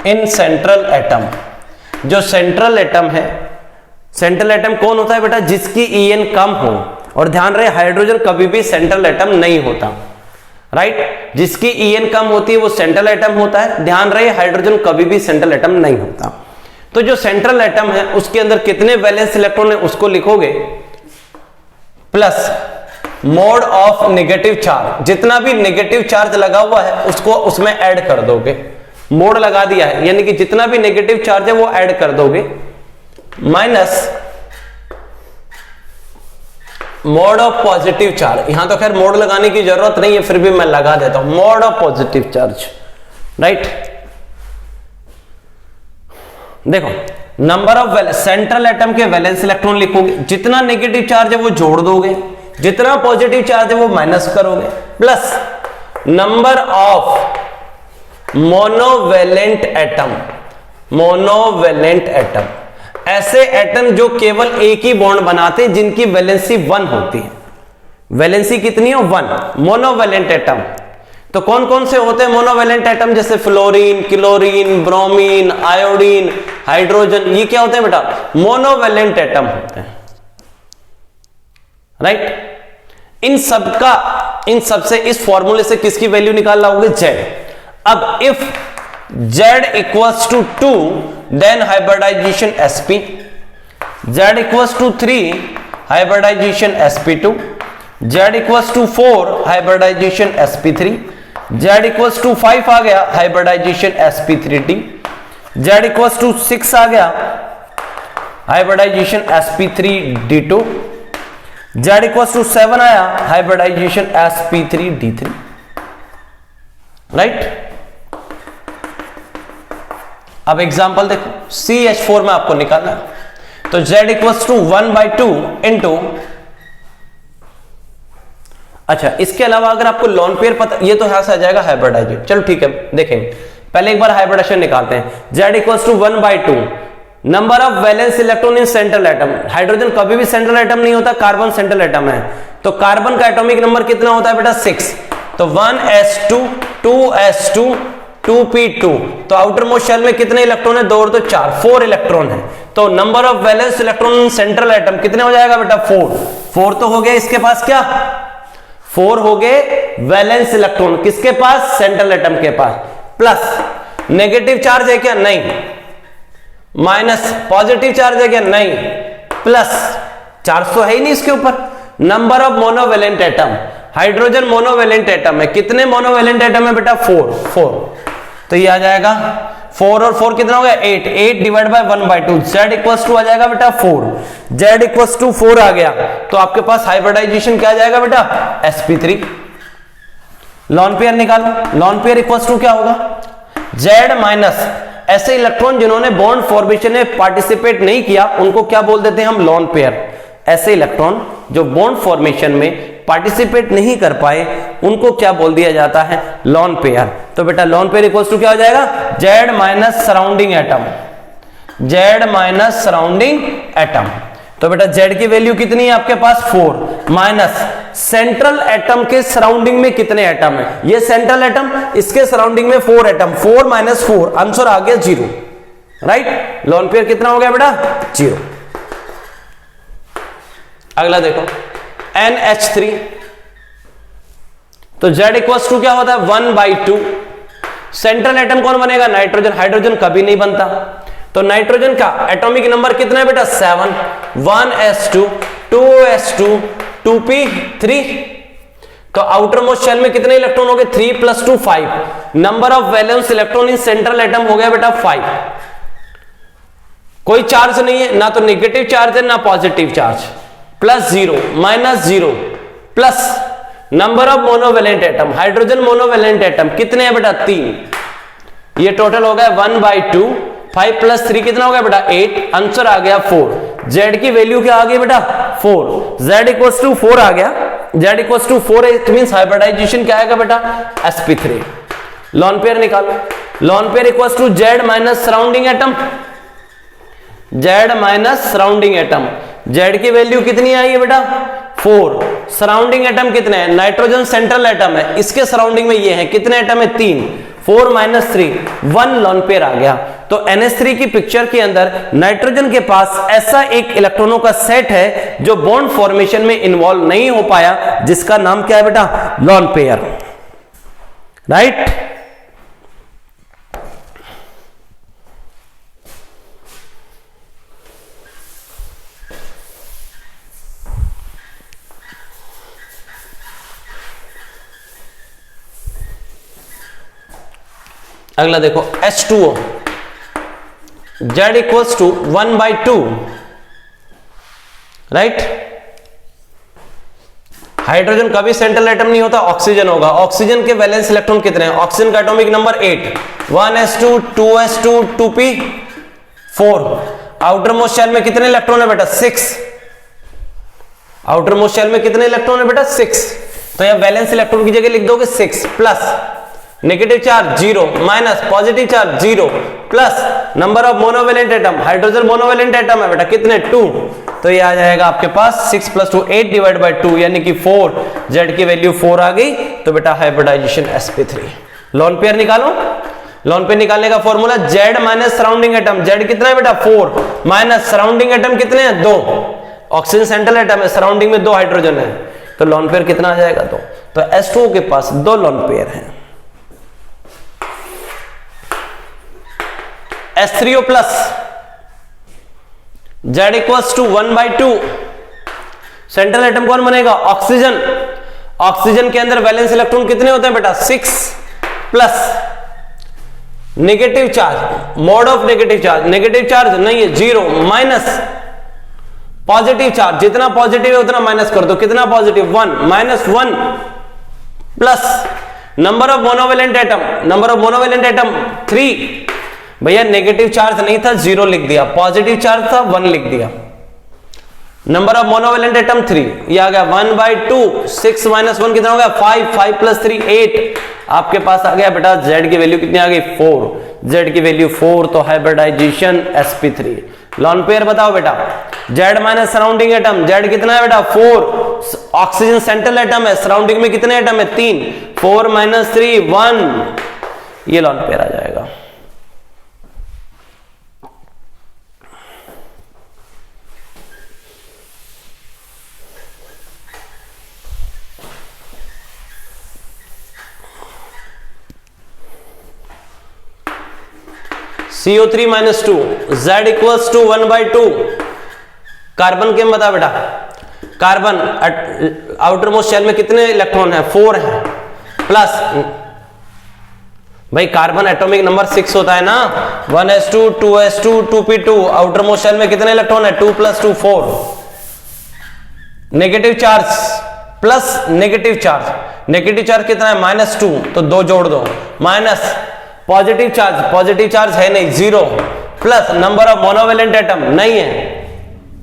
in central atom. जो सेंट्रल एटम है, सेंट्रल एटम कौन होता है बेटा? जिसकी En कम हो। और ध्यान रहे हाइड्रोजन कभी भी सेंट्रल एटम नहीं होता, राइट। जिसकी En कम होती है वो सेंट्रल एटम होता है। ध्यान रहे हाइड्रोजन कभी भी सेंट्रल एटम नहीं होता। तो जो सेंट्रल एटम है उसके अंदर कितने वैलेंस इलेक्ट्रॉन है उसको लिखोगे plus mode of negative charge. जितना भी नेगेटिव चार्ज लगा हुआ है उसको उसमें ऐड कर दोगे। मोड लगा दिया है यानी कि जितना भी नेगेटिव चार्ज है वो ऐड कर दोगे, minus mode of positive charge. यहां तो खैर मोड लगाने की जरूरत नहीं है, फिर भी मैं लगा देता हूं, mode of positive charge, right. देखो नंबर ऑफ सेंट्रल एटम के वैलेंस इलेक्ट्रॉन लिखोगे, जितना नेगेटिव चार्ज है वो जोड़ दोगे, जितना पॉजिटिव चार्ज है वो माइनस करोगे, plus number of monovalent atom. Monovalent atom ऐसे एटम जो केवल एक ही बॉन्ड बनाते हैं, जिनकी वैलेंसी 1 होती है। वैलेंसी कितनी है? 1। मोनोवेलेंट एटम तो कौन कौन से होते हैं मोनोवेलेंट एटम? जैसे fluorine, chlorine, bromine, iodine, hydrogen, ये क्या होते हैं बेटा? मोनोवेलेंट एटम होते हैं, राइट। इन सबसे इस फॉर्मूले से किसकी वैल्यू निकाल लाओगे? Z। अब if Z equals to 2 then hybridisation sp, Z equals to 3 hybridisation sp2, Z equals to 4 hybridisation sp3, Z equals to 5 आ गया hybridisation sp3d, Z equals to 6 आ गया hybridisation sp3d2, Z equals to 7 आया हाइब्रिडाइजेशन sp3d3, राइट। अब एग्जांपल देखो, CH4 में आपको निकालना है, तो Z इक्वल्स टू 1/2 इंटू, अच्छा इसके अलावा अगर आपको लॉन पेयर पता, ये तो यहां से आ जाएगा हाइब्रिडाइजेशन। चलो ठीक है, देखेंगे पहले एक बार हाइब्रिडाइजेशन निकालते हैं। Z equals to 1/2 number of valence electron in central atom. Hydrogen कभी भी सेंट्रल एटम नहीं होता, कार्बन सेंट्रल एटम है, तो कार्बन का एटॉमिक नंबर कितना होता है बेटा? 6। तो 1s2 2s2 2p2। तो आउटर मोस्ट शेल में कितने इलेक्ट्रॉन है? 2 और 2 4, 4 इलेक्ट्रॉन है। तो number of valence electron in central atom कितने हो जाएगा बेटा? 4 तो हो गए इसके पास क्या? 4 हो गए वैलेंस इलेक्ट्रॉन किसके पास? सेंट्रल एटम के पास। प्लस नेगेटिव चार्ज है क्या? नहीं। माइनस पॉजिटिव चार्ज है क्या? नहीं। प्लस चार्ज तो है ही नहीं इसके ऊपर। Number of monovalent atom, hydrogen monovalent atom है। कितने मोनोवेलेंट एटम है बेटा? 4। तो ये आ जाएगा 4 और 4 कितना हो गया? 8 divide by 1/2। Z equals to आ जाएगा बेटा 4। Z इक्वल्स टू 4 आ गया तो आपके पास हाइब्रिडाइजेशन क्या आ जाएगा बेटा? sp3। लॉन पेयर निकालो। लॉन पेयर इक्वल्स टू क्या होगा? Z माइनस ऐसे इलेक्ट्रॉन जिन्होंने बॉन्ड फॉर्मेशन में पार्टिसिपेट नहीं किया उनको क्या बोल देते हैं हम? Lone pair. ऐसे इलेक्ट्रॉन जो बॉन्ड फॉर्मेशन में पार्टिसिपेट नहीं कर पाए उनको क्या बोल दिया जाता है? Lone pair. तो बेटा लॉन पेयर इक्वल्स टू क्या हो जाएगा? Z minus surrounding atom. Z minus surrounding atom. तो बेटा Z की वैल्यू कितनी है आपके पास? 4 माइनस सेंट्रल एटम के सराउंडिंग में कितने एटम है? ये सेंट्रल एटम, इसके सराउंडिंग में 4 एटम। 4 माइनस 4 आंसर आ गया 0। राइट? लॉन पेयर कितना हो गया बेटा? 0। अगला देखो NH3। तो Z इक्वल्स टू क्या होता है? 1/2। सेंट्रल एटम कौन बनेगा? नाइट्रोजन। हाइड्रोजन कभी नहीं बनता। तो नाइट्रोजन का एटॉमिक नंबर कितना है बेटा? 7। 1s2 2s2 2p3। तो आउटर मोस्ट शेल में कितने इलेक्ट्रॉन हो गए? 3 + 2 5। Number of valence electron in central atom हो गया बेटा 5। कोई चार्ज नहीं है, ना तो नेगेटिव चार्ज है ना positive charge. +0 -0 plus number of monovalent atom, hydrogen monovalent atom कितने हैं बेटा? 3। ये टोटल हो गया 1/2। 5 + 3 कितना हो गया बेटा? 8। आंसर आ गया 4। Z की वैल्यू क्या आ गई बेटा? 4। Z इक्वल्स टू 4 आ गया। Z equals to 4 it means hybridisation क्या आएगा बेटा? sp3। लॉन पेयर निकालो। Lone pair equals to Z minus surrounding atom. Z minus surrounding atom. Z की वैल्यू कितनी आई है बेटा? 4। सराउंडिंग एटम कितने हैं? नाइट्रोजन सेंट्रल एटम है, इसके सराउंडिंग में ये है। कितने एटम है? 3। 4 - 3 1 लॉन पेयर आ गया। तो NH3 की पिक्चर के अंदर नाइट्रोजन के पास ऐसा एक इलेक्ट्रॉनों का सेट है जो बॉन्ड फॉर्मेशन में इन्वॉल्व नहीं हो पाया, जिसका नाम क्या है बेटा? Lone pair. राइट? अगला देखो H2O। Z equals to 1/2। Right? Hydrogen कभी सेंट्रल एटम नहीं होता, ऑक्सीजन होगा। ऑक्सीजन के वैलेंस इलेक्ट्रॉन कितने हैं? ऑक्सीजन का atomic number 8। 1s2 2s2 2p4। Outer most shell में कितने इलेक्ट्रॉन है बेटा? 6। आउटर मोस्ट शेल में कितने इलेक्ट्रॉन है बेटा? 6। तो यह वैलेंस इलेक्ट्रॉन की जगह लिख दोगे 6 plus negative charge 0 minus positive charge 0 plus number of monovalent atom, hydrogen monovalent atom है बेटा कितने? 2। तो ये आ जाएगा आपके पास 6 + 2 8 डिवाइड बाय 2 यानी कि 4। Z की वैल्यू 4 आ गई तो बेटा हाइब्रिडाइजेशन sp3। लॉन पेयर निकालो। लॉन पेयर निकालने का formula Z minus surrounding atom. Z कितना है बेटा? 4 माइनस सराउंडिंग एटम कितने हैं? 2। ऑक्सीजन सेंट्रल एटम है, सराउंडिंग में 2 हाइड्रोजन है, तो लॉन पेयर कितना आ जाएगा? 2। तो H2O के पास 2 लॉन पेयर हैं। H3O plus Z equals to 1/2। Central atom कौन बनेगा? ऑक्सीजन। ऑक्सीजन के अंदर वैलेंस इलेक्ट्रॉन कितने होते हैं बेटा? 6 plus negative charge, mode of negative charge, negative charge नहीं है 0 माइनस पॉजिटिव चार्ज, जितना पॉजिटिव है उतना माइनस कर दो। कितना positive? 1 -1 plus number of monovalent atom, number of monovalent atom 3। भैया नेगेटिव चार्ज नहीं था 0 लिख दिया, पॉजिटिव चार्ज था 1 लिख दिया। नंबर ऑफ मोनोवेलेंट एटम 3, ये आ गया 1/2। 6 - 1 कितना हो गया? 5। 5 + 3 8। आपके पास आ गया बेटा Z की वैल्यू कितनी आ गई? 4। Z की वैल्यू 4 तो हाइब्रिडाइजेशन sp3। लॉन पेयर बताओ बेटा, Z minus surrounding atom, Z कितना है बेटा 4, ऑक्सीजन सेंट्रल एटम है, सराउंडिंग में कितने एटम है 3, 4 माइनस 3 1, ये लॉन पेयर आ जाएगा। CO3 minus 2, Z equals to 1/2, carbon के बता बेटा, कार्बन आउटर मोस्ट शेल में कितने इलेक्ट्रॉन है 4 है, प्लस भाई कार्बन एटॉमिक नंबर 6 होता है ना, 1s2 2s2 2p2, outer most shell में कितने इलेक्ट्रॉन है 2 + 2 4, negative charge plus negative charge, negative charge कितना है -2, तो 2 जोड़ दो, माइनस पॉजिटिव चार्ज है नहीं 0, plus number of monovalent atom नहीं है,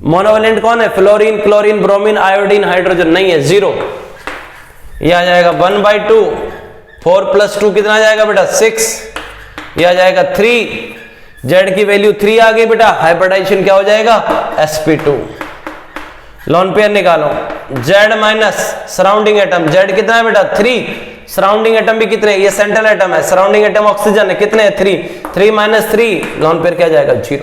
मोनोवेलेंट कौन है fluorine chlorine bromine iodine hydrogen नहीं है 0, ये आ जाएगा 1/2, 4 + 2 कितना आ जाएगा बेटा 6, ये आ जाएगा 3, जेड की वैल्यू 3 आ गई बेटा, हाइब्रिडाइजेशन क्या हो जाएगा sp2, लॉन पेयर निकालो, Z minus surrounding atom, Z कितना है बेटा 3, सराउंडिंग एटम भी कितने, ये सेंट्रल एटम है, सराउंडिंग एटम ऑक्सीजन है, कितने हैं 3, 3 - 3, लॉन पेयर क्या जाएगा 0।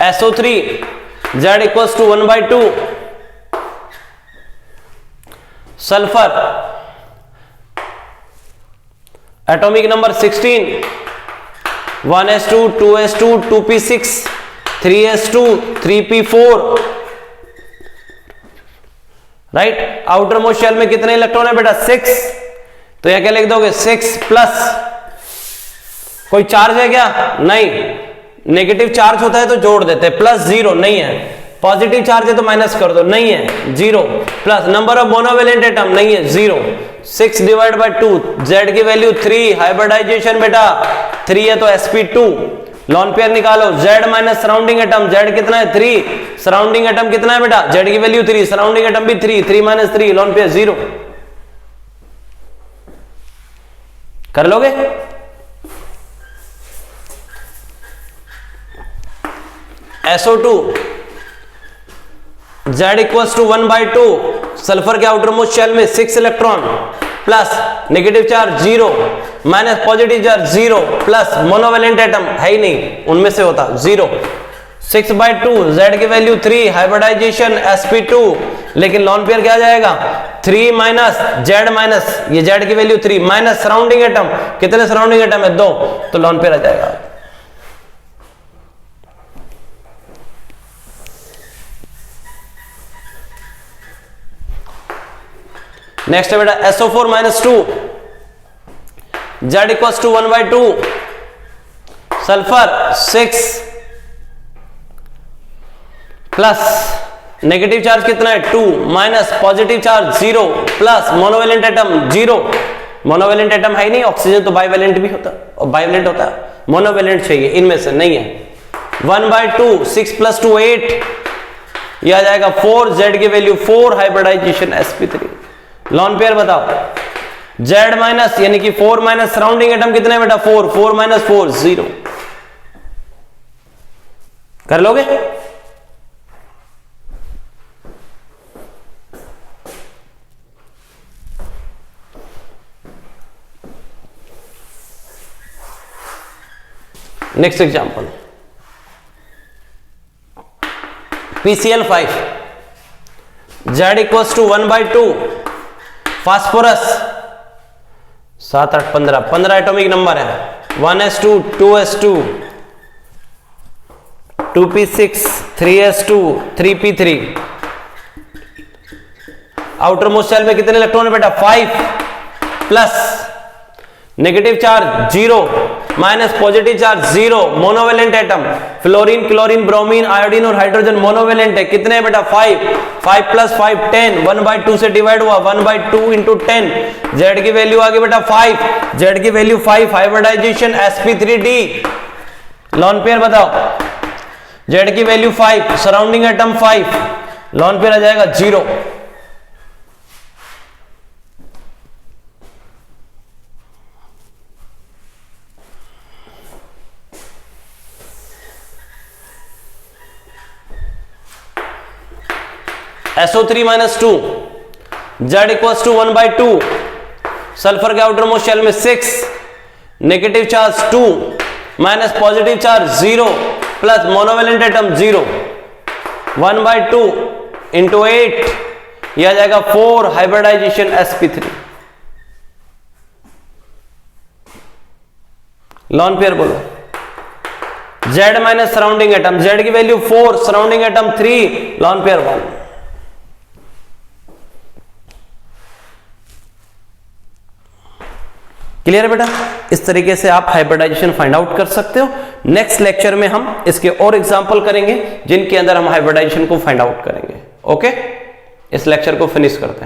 SO3 Z equals to 1/2, sulphur atomic number 16, 1s2 2s2 2p6 3s2 3p4, right, outer most shell में कितने इलेक्ट्रॉन है बेटा 6, तो यह क्या लिख दोगे 6 प्लस, कोई चार्ज है क्या नहीं, नेगेटिव चार्ज होता है तो जोड़ देते हैं, प्लस 0 नहीं है, पॉजिटिव चार्ज है तो माइनस कर दो नहीं है 0, plus number of monovalent atom नहीं है 0, 6 / 2, जेड की वैल्यू 3, हाइब्रिडाइजेशन बेटा 3 है तो sp2, लॉन पेयर निकालो, Z minus surrounding atom, Z कितना है 3, सराउंडिंग एटम कितना है बेटा, जेड की वैल्यू 3, सराउंडिंग एटम भी 3, 3 - 3, लॉन पेयर 0, कर लोगे। SO2 Z equals to 1/2, sulphur के आउटर मोस्ट शेल में 6 electron, plus negative charge 0, minus positive charge 0, plus monovalent atom है ही नहीं, उनमें से होता 0, 6/2, Z की वैल्यू 3, हाइब्रिडाइजेशन sp2, लेकिन लॉन पेयर क्या जाएगा 3 माइनस Z माइनस, ये Z की वैल्यू 3 माइनस सराउंडिंग एटम, कितने सराउंडिंग एटम है 2, तो लॉन पेयर आ जाएगा। नेक्स्ट है बेटा SO4 - 2, Z equals to 1/2, sulphur 6 plus negative charge कितना है 2, minus positive charge 0, plus monovalent atom 0, monovalent atom है ही नहीं, ऑक्सीजन तो बाइवेलेंट भी होता है और बाइवेलेंट होता है, मोनोवेलेंट चाहिए, इनमें से नहीं है, 1/2, 6 + 2 8, यह आ जाएगा 4, Z की value 4, hybridisation sp3, lone pair बताओ, Z माइनस यानी कि 4 माइनस सराउंडिंग एटम कितने बेटा 4, 4 - 4 0, कर लोगे। Next example PCl5, Z equals to 1/2, phosphorus 7 8 15 atomic number है, 1s2 2s2 2p6 3s2 3p3, outer most shell में कितने इलेक्ट्रॉन है बेटा 5, plus negative charge 0, minus positive charge 0, monovalent atom, fluorine chlorine bromine iodine और हाइड्रोजन मोनोवेलेंट है, कितने है बेटा 5, 5 + 5 10, 1/2 से डिवाइड हुआ 1/2 × 10, जेड की वैल्यू आ गई बेटा 5, जेड की value 5, hybridisation sp3d, lone pair बताओ, जेड की value 5, surrounding atom 5, lone pair आ जाएगा 0। SO3 minus 2, Z equals to 1/2, sulphur के आउटर मोस्ट शेल में 6, negative charge 2 minus positive charge 0 plus monovalent atom 0, 1/2 into 8, यह आ जाएगा 4 हाइब्रिडाइजेशन sp3। लॉन पेयर बोलो, Z minus surrounding atom, Z की value 4, surrounding atom 3, lone pair 1। Clear है बेटा? इस तरीके से आप हाइब्रिडाइजेशन फाइंड आउट कर सकते हो। नेक्स्ट लेक्चर में हम इसके और एग्जांपल करेंगे जिनके अंदर हम हाइब्रिडाइजेशन को फाइंड आउट करेंगे। ओके, इस लेक्चर को फिनिश करते हैं।